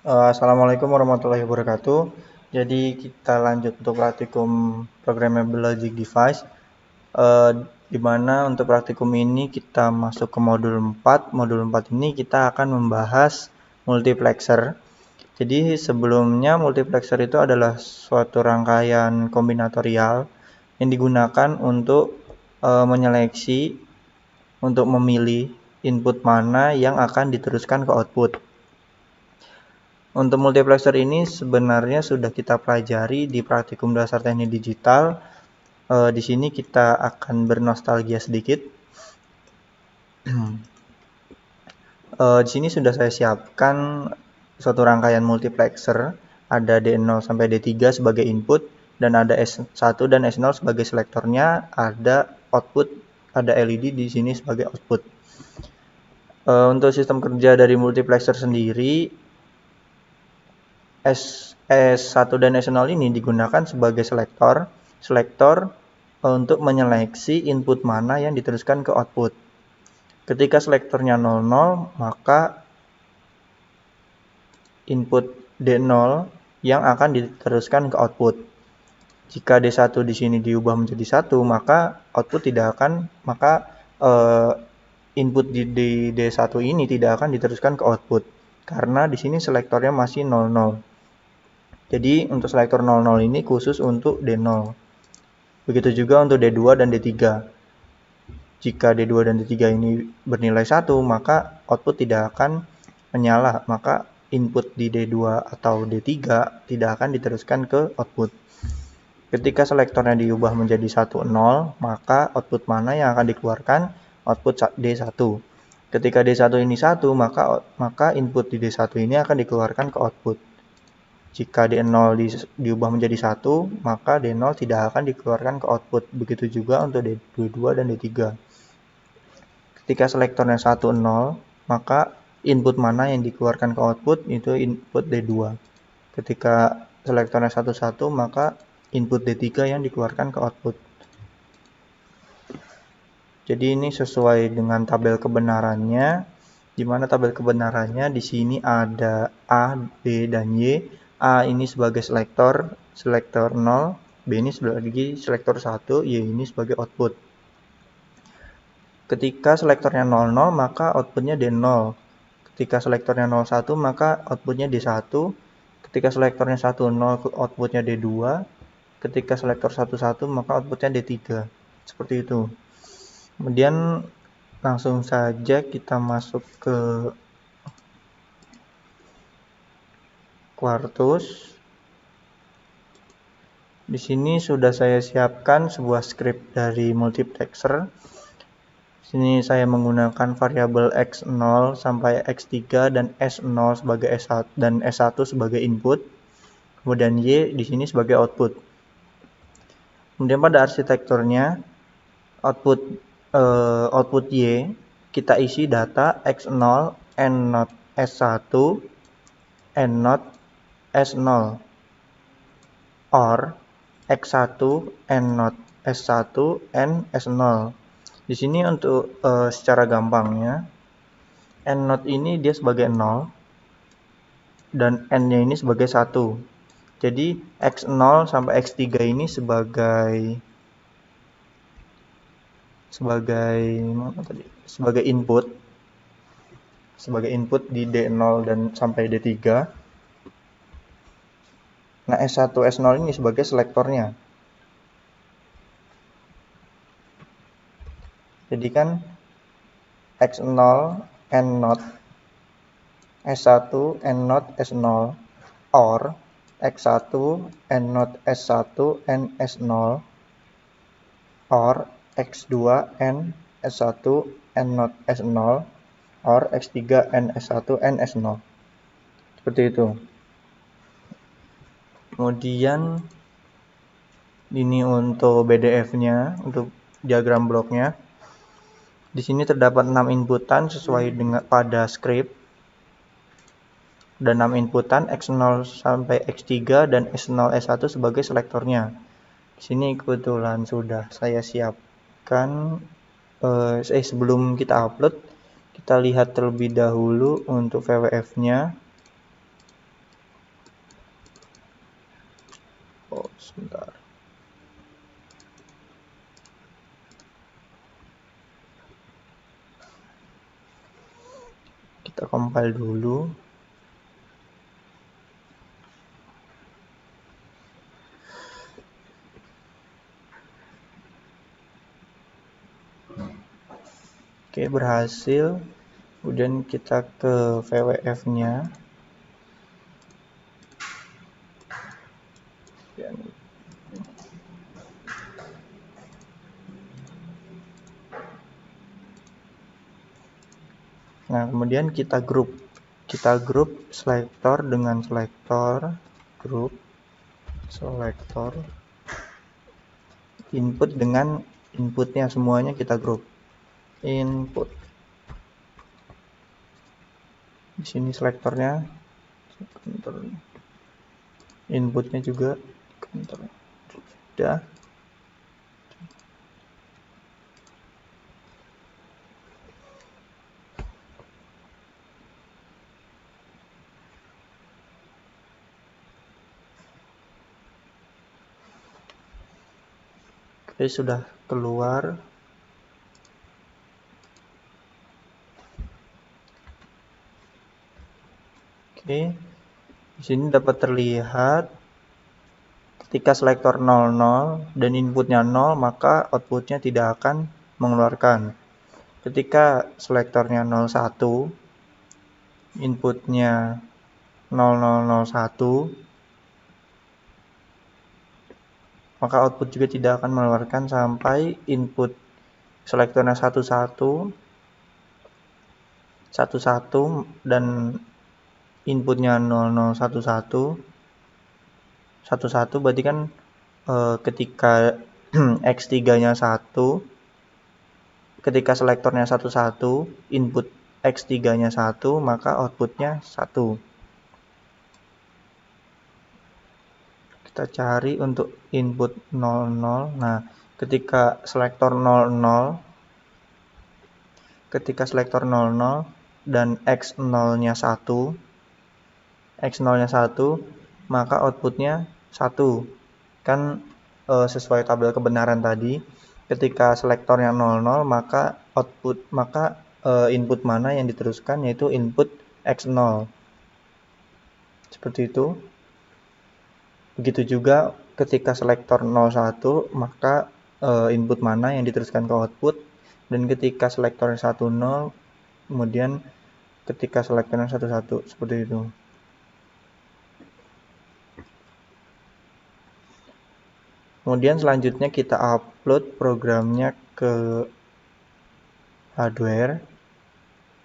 Assalamualaikum warahmatullahi wabarakatuh. Jadi kita lanjut untuk praktikum Programmable Logic Device. Eh, di mana untuk praktikum ini kita masuk ke modul 4. Modul 4 ini kita akan membahas multiplexer. Jadi sebelumnya multiplexer itu adalah suatu rangkaian kombinatorial yang digunakan untuk menyeleksi, untuk memilih input mana yang akan diteruskan ke output. Untuk multiplexer ini sebenarnya sudah kita pelajari di praktikum dasar teknik digital. Di sini kita akan bernostalgia sedikit. Di sini sudah saya siapkan suatu rangkaian multiplexer. Ada D0 sampai D3 sebagai input, dan ada S1 dan S0 sebagai selektornya. Ada output, ada LED di sini sebagai output. Untuk sistem kerja dari multiplexer sendiri, S1 dan S0 ini digunakan sebagai selektor untuk menyeleksi input mana yang diteruskan ke output. Ketika selektornya 00, maka input D0 yang akan diteruskan ke output. Jika D1 di sini diubah menjadi 1, maka output tidak akan, input di D1 ini tidak akan diteruskan ke output karena di sini selektornya masih 00. Jadi untuk selektor 00 ini khusus untuk D0. Begitu juga untuk D2 dan D3. Jika D2 dan D3 ini bernilai 1, maka output tidak akan menyala. Maka input di D2 atau D3 tidak akan diteruskan ke output. Ketika selektornya diubah menjadi 1, 0, maka output mana yang akan dikeluarkan? Output D1. Ketika D1 ini 1, maka input di D1 ini akan dikeluarkan ke output. Jika D0 diubah menjadi 1, maka D0 tidak akan dikeluarkan ke output. Begitu juga untuk D2 dan D3. Ketika selektornya 1, 0, maka input mana yang dikeluarkan ke output itu input D2. Ketika selektornya 1, 1, maka input D3 yang dikeluarkan ke output. Jadi ini sesuai dengan tabel kebenarannya, di mana tabel kebenarannya di sini ada A, B, dan Y. A ini sebagai selektor 0, B ini sebagai selektor 1, Y ini sebagai output. Ketika selektornya 00, maka outputnya D0. Ketika selektornya 01, maka outputnya D1. Ketika selektornya 10, outputnya D2. Ketika selektor 11, maka outputnya D3. Seperti itu. Kemudian langsung saja kita masuk ke Quartus. Di sini sudah saya siapkan sebuah script dari multiplexer. Di sini saya menggunakan variabel X0 sampai X3 dan S0 sebagai S1 dan S1 sebagai input. Kemudian Y di sini sebagai output. Kemudian pada arsitekturnya output Y kita isi data X0 N0 S1 N0 S0 or X1 N0 S1 N S0. Di sini untuk secara gampangnya N0 ini dia sebagai 0 dan N-nya ini sebagai 1. Jadi X0 sampai X3 ini sebagai input di D0 dan sampai D3. Nah, S1 S0 ini sebagai selektornya. Jadi kan X0 N0 S1 N0 S0 or X1 N0 S1 N S0 or X2 N S1 N0 S0 or X3 N S1 N S0. Seperti itu. Kemudian ini untuk BDF-nya, untuk diagram bloknya. Di sini terdapat 6 inputan sesuai dengan pada script. Dan 6 inputan X0 sampai X3 dan S0 S1 sebagai selektornya. Di sini kebetulan sudah saya siapkan. Sebelum kita upload, kita lihat terlebih dahulu untuk VWF-nya. Sebentar. Kita compile dulu. Oke, berhasil. Kemudian kita ke VWF-nya. Nah, kemudian kita grup selektor dengan selektor, grup selektor, input dengan inputnya semuanya kita grup. Input. Di sini selektornya, inputnya juga, sudah. Oke, sudah keluar. Oke, di sini dapat terlihat ketika selektor 00 dan inputnya 0, maka outputnya tidak akan mengeluarkan. Ketika selektornya 01, inputnya 0001, maka output juga tidak akan mengeluarkan sampai input selektornya 11, dan inputnya 0011, berarti kan ketika X3-nya 1, ketika selektornya 11, input X3-nya 1, maka outputnya 1. Kita cari untuk input 00. Nah, ketika selektor 00 dan X0-nya 1, maka outputnya 1. Kan sesuai tabel kebenaran tadi, ketika selektornya 00, maka input mana yang diteruskan, yaitu input X0. Seperti itu. Begitu juga ketika selektor 01, maka input mana yang diteruskan ke output, dan ketika selektornya 10, kemudian ketika selektornya 11, seperti itu. Kemudian selanjutnya kita upload programnya ke hardware.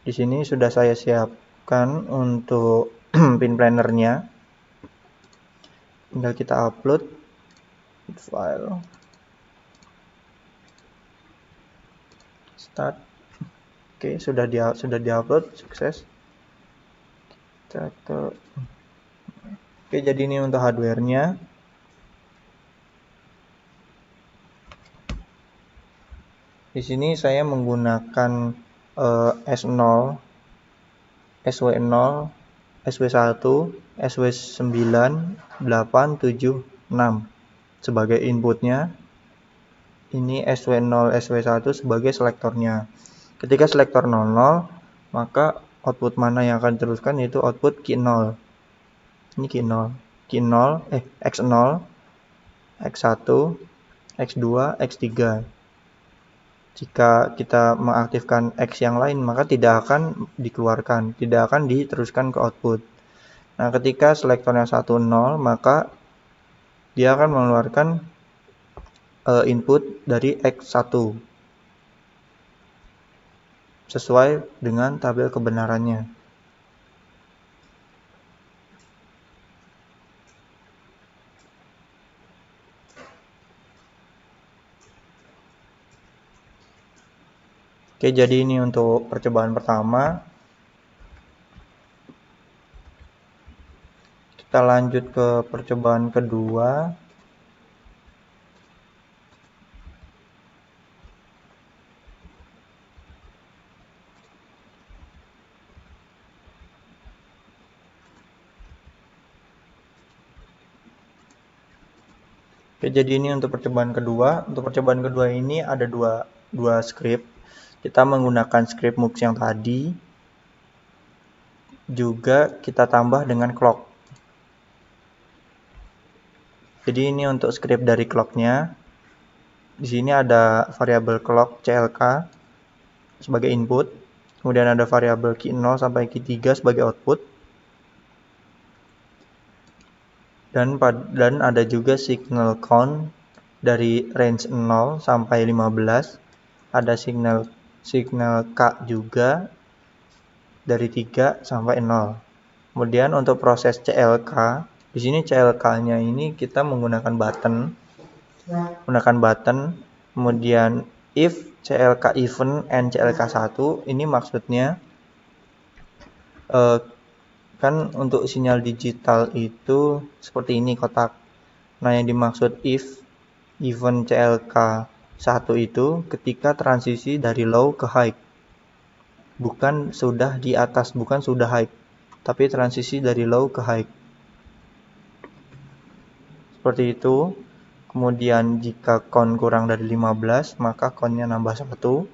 Di sini sudah saya siapkan untuk pin plannernya. Tinggal kita upload file, start. Oke, sudah diupload, sukses. Oke, jadi ini untuk hardware-nya. Di sini saya menggunakan S0, SW0, SW1, SW9, 8, 7, 6 sebagai inputnya. Ini SW0, SW1 sebagai selektornya. Ketika selektor 00, maka output mana yang akan diteruskan, yaitu output Q0. Ini Q0, X0, X1, X2, X3. Jika kita mengaktifkan X yang lain, maka tidak akan dikeluarkan, tidak akan diteruskan ke output. Nah, ketika selektornya 10, maka dia akan mengeluarkan input dari X1 sesuai dengan tabel kebenarannya. Oke, jadi ini untuk percobaan pertama. Kita lanjut ke percobaan kedua. Oke, jadi ini untuk percobaan kedua. Untuk percobaan kedua ini ada dua script. Kita menggunakan script MUX yang tadi, juga kita tambah dengan clock. Jadi ini untuk script dari clocknya. Di sini ada variabel clock CLK sebagai input, kemudian ada variabel key 0 sampai key 3 sebagai output, dan ada juga signal count dari range 0 sampai 15, ada signal K juga dari 3 sampai 0. Kemudian untuk proses CLK, di sini CLK-nya ini kita menggunakan button, kemudian if CLK even and CLK 1, ini maksudnya kan untuk sinyal digital itu seperti ini kotak. Nah, yang dimaksud if even CLK 1 itu ketika transisi dari low ke high. Bukan sudah di atas, bukan sudah high, tapi transisi dari low ke high. Seperti itu. Kemudian jika count kurang dari 15, maka count-nya nambah 1.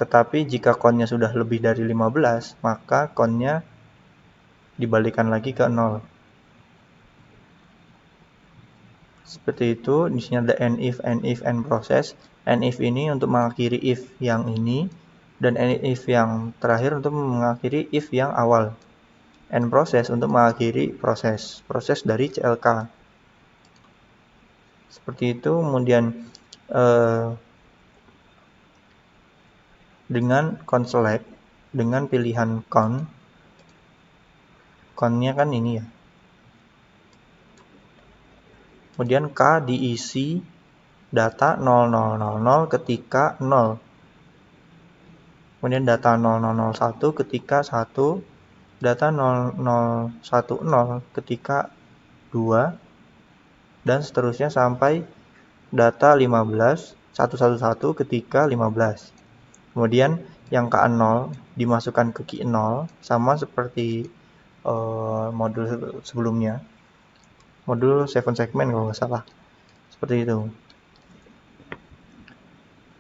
Tetapi jika count-nya sudah lebih dari 15, maka count-nya dibalikan lagi ke 0. Seperti itu. Di sini ada end if and proses. End if ini untuk mengakhiri if yang ini, dan end if yang terakhir untuk mengakhiri if yang awal. End proses untuk mengakhiri proses dari CLK. Seperti itu. Kemudian dengan count select, dengan pilihan count-nya kan ini ya. Kemudian K diisi data 0000 ketika 0. Kemudian data 0001 ketika 1, data 0010 ketika 2, dan seterusnya sampai data 111 ketika 15. Kemudian yang K0 dimasukkan ke key 0, sama seperti modul sebelumnya. Modul 7 segment kalau nggak salah. Seperti itu.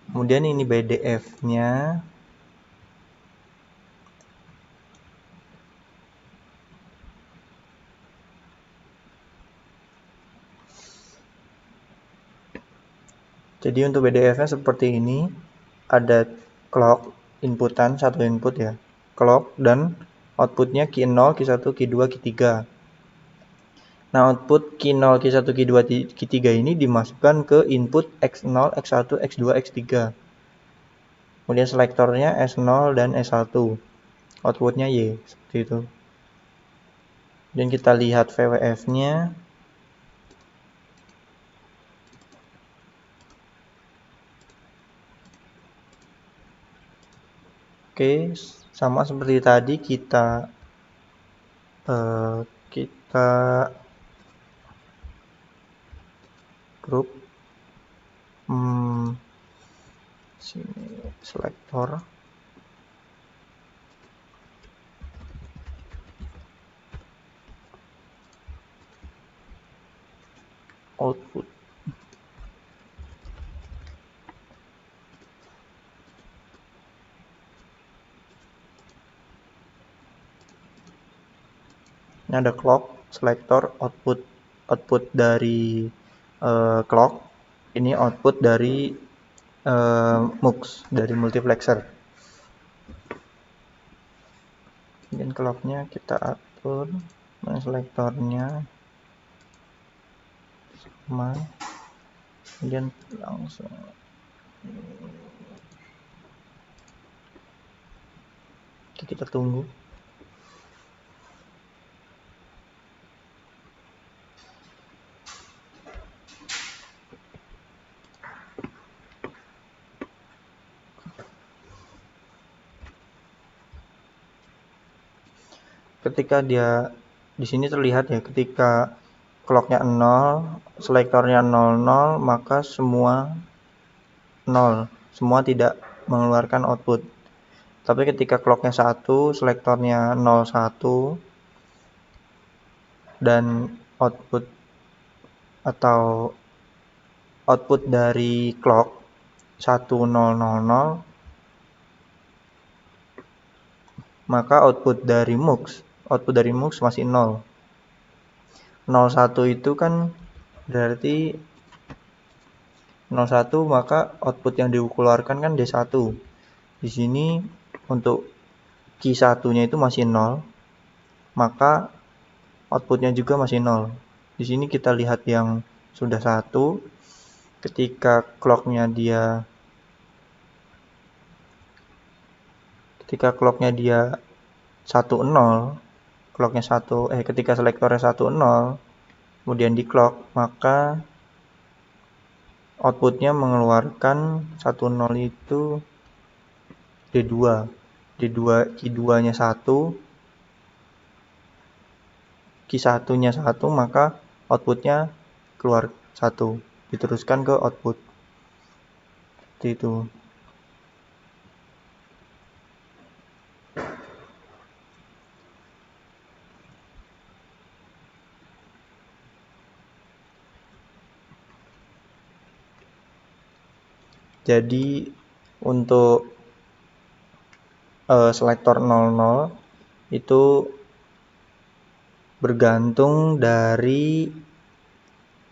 Kemudian ini BDF-nya. Jadi untuk BDF-nya seperti ini. Ada clock, inputan, satu input ya. Clock, dan outputnya key 0, key 1, key 2, key 3. Nah, output key 0, key 1, key 2, key 3 ini dimasukkan ke input X0, X1, X2, X3. Kemudian selektornya S0 dan S1. Outputnya Y, seperti itu. Dan kita lihat VWF-nya. Oke, sama seperti tadi kita grup sini selektor output. Ini ada clock, selector, output dari clock. Ini output dari MUX, dari multiplexer. Dan clocknya kita atur, selektornya sama, kemudian langsung kita tunggu. Ketika dia di sini terlihat ya, ketika clocknya 0, selektornya 00, maka semua 0, semua tidak mengeluarkan output. Tapi ketika clocknya 1, selektornya 01, dan atau output dari clock 1000, maka output dari MUX masih 0. 01 itu kan berarti 01, maka output yang dikeluarkan kan D1. Di sini untuk key 1-nya itu masih 0, maka outputnya juga masih 0. Di sini kita lihat yang sudah 1, ketika clocknya dia 10, ketika selektornya 10, kemudian di clock, maka outputnya mengeluarkan 10 itu D2. Q2-nya 1, Q1-nya 1, maka outputnya keluar 1, diteruskan ke output. Seperti itu. Jadi untuk selektor 00 itu bergantung dari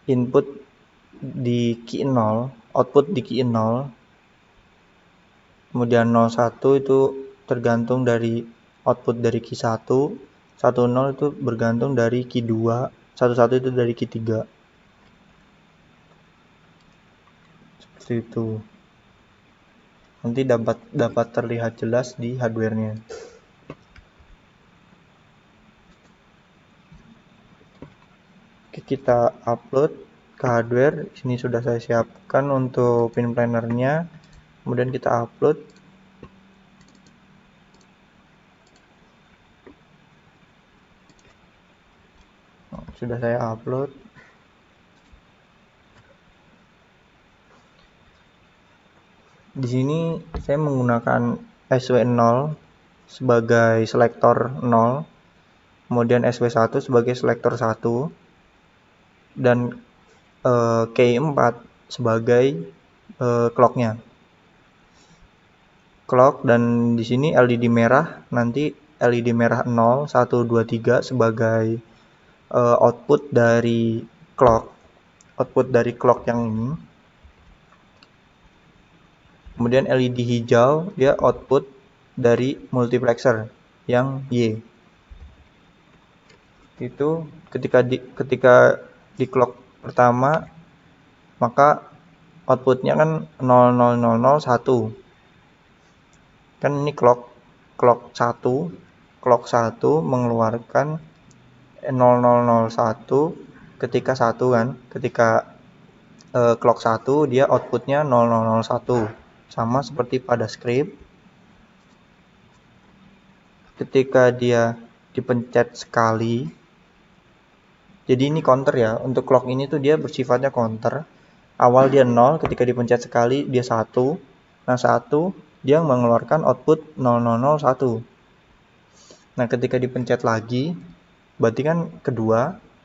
input di key 0, output di key 0. Kemudian 01 itu tergantung dari output dari key 1, 10 itu bergantung dari key 2, 11 itu dari key 3. Seperti itu. Nanti dapat terlihat jelas di hardware-nya. Oke, kita upload ke hardware. Sini sudah saya siapkan untuk pin planner-nya. Kemudian kita upload. Sudah saya upload. Di sini saya menggunakan SW0 sebagai selektor 0, kemudian SW1 sebagai selektor 1, dan K4 sebagai clock-nya. Clock, dan di sini LED merah, nanti LED merah 0, 1, 2, 3 sebagai output dari clock. Output dari clock yang ini. Kemudian LED hijau dia output dari multiplexer yang Y. Itu ketika di clock pertama, maka outputnya kan 0000 1. Kan ini clock 1 mengeluarkan 0001 ketika 1 kan. Ketika clock 1 dia outputnya 0001. Sama seperti pada script, ketika dia dipencet sekali, jadi ini counter ya, untuk clock ini tuh dia bersifatnya counter. Awal dia 0, ketika dipencet sekali dia 1. Nah 1 dia mengeluarkan output 0001. Nah ketika dipencet lagi, berarti kan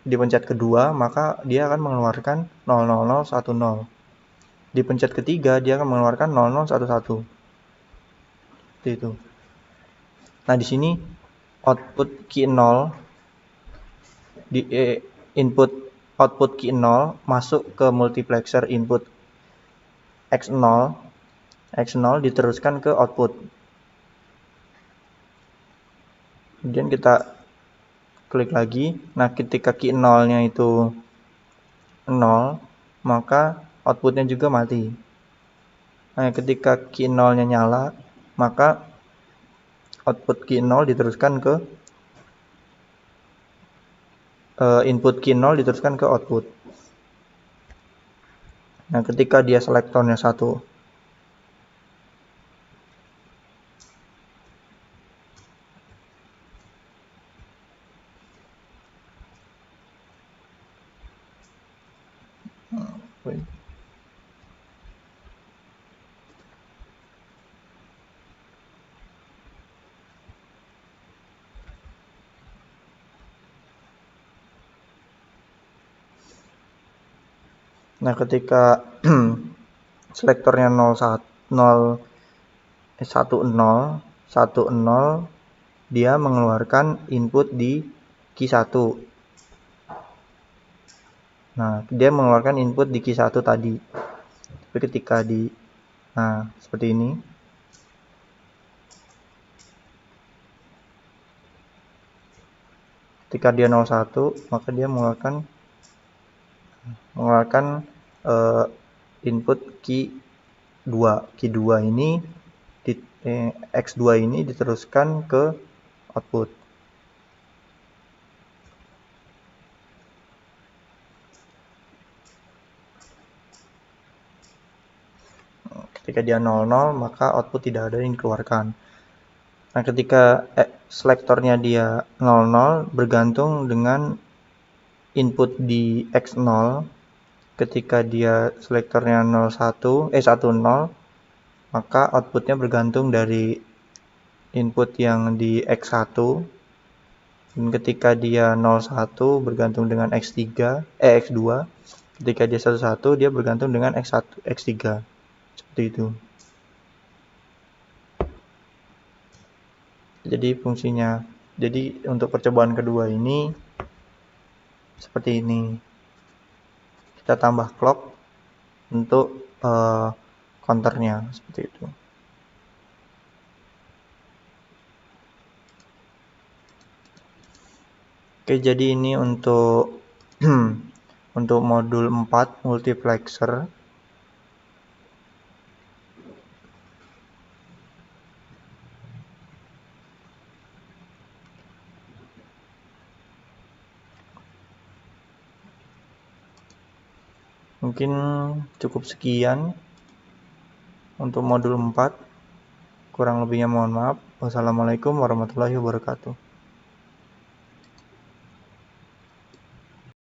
dipencet kedua, maka dia akan mengeluarkan 00010. Dipencet ketiga dia akan mengeluarkan 0011. Seperti itu. Nah di sini output key 0 input output key 0 masuk ke multiplexer input X0. X0 diteruskan ke output. Kemudian kita klik lagi. Nah ketika key 0-nya itu 0, maka outputnya juga mati. Nah ketika key 0-nya nyala, maka output key 0 diteruskan ke input key 0 diteruskan ke output. Nah ketika dia selektornya 1, Nah, ketika selektornya 1 0 dia mengeluarkan input di key 1. Nah, dia mengeluarkan input di key 1 tadi. Tapi ketika seperti ini. Ketika dia 01, maka dia mengeluarkan input key 2. Key 2 ini X2 ini diteruskan ke output. Ketika dia 00, maka output tidak ada yang dikeluarkan. Nah, ketika selektornya dia 00 bergantung dengan input di X0, ketika dia selektornya 10, maka outputnya bergantung dari input yang di X1. Dan ketika dia 01 bergantung dengan X2. Ketika dia 11 dia bergantung dengan X3. Seperti itu. Jadi fungsinya. Jadi untuk percobaan kedua ini seperti ini. Kita tambah clock untuk counternya seperti itu. Oke, jadi ini untuk untuk modul 4 multiplexer. Mungkin cukup sekian untuk modul 4. Kurang lebihnya mohon maaf. Wassalamualaikum warahmatullahi wabarakatuh.